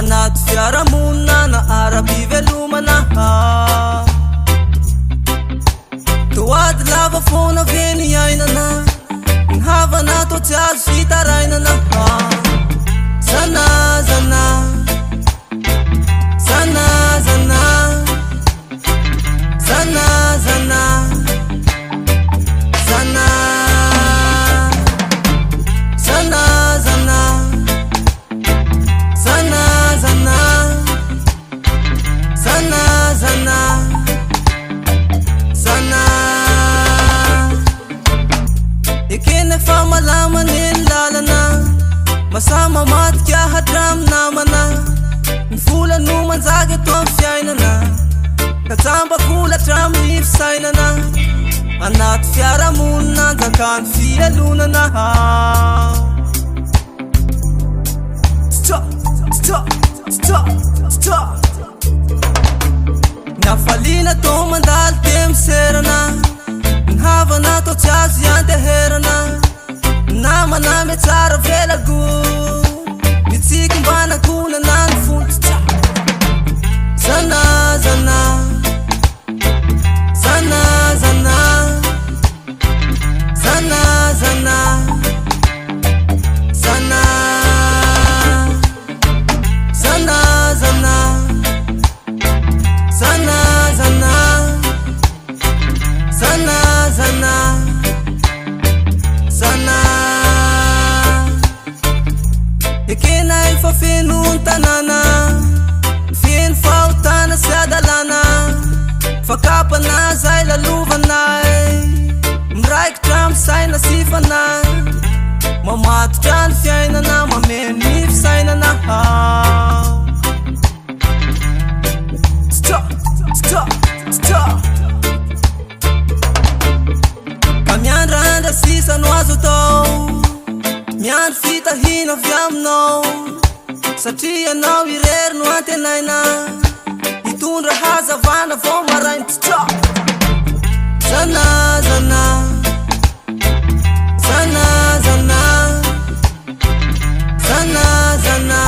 anaty fiaramonina na ara-pivelomana. Toady lava foana ve ny ainana, ny havana tô tsy azo fitarainana. Zana, zana, zana, zana, zana, zana, zana, zana, zana, zana, zana, zana, zana, zana. Ekeny efa malama ny lalana, masama matika hatramy namana. Ny vola no manjaka eto amin'ny fiainana, katsamba vola hatramin'ny fisainana. Anaty fiaramonina anjakany fialonana. Stop, stop, stop, stop. Ny hafaliana tô mandalo de miserana, ny havana tô tsy azo ianteherana. Namana me tsara velago, mitsiky mba nakonana ny fony. Zana, zana, zana, zana, zana, zana, zana, zana, zana, zana, zana, zana, zana, zana. Ekena efa feno ny tanàna, feno fahotana sy adalana. Fakapana zay lalovanay, miraikitra amin'ny saina sy fanahy. Mamatotra ny fiainana, mameno ny fisainana. Stop, stop, stop. Ka miandrandra sisa no azo atao, miandry fitahina avy aminao. Satria anao irery no antenaina, hitondra hazavana vao maraina. Stop. Zana, zana, zana, zana, zana, zana.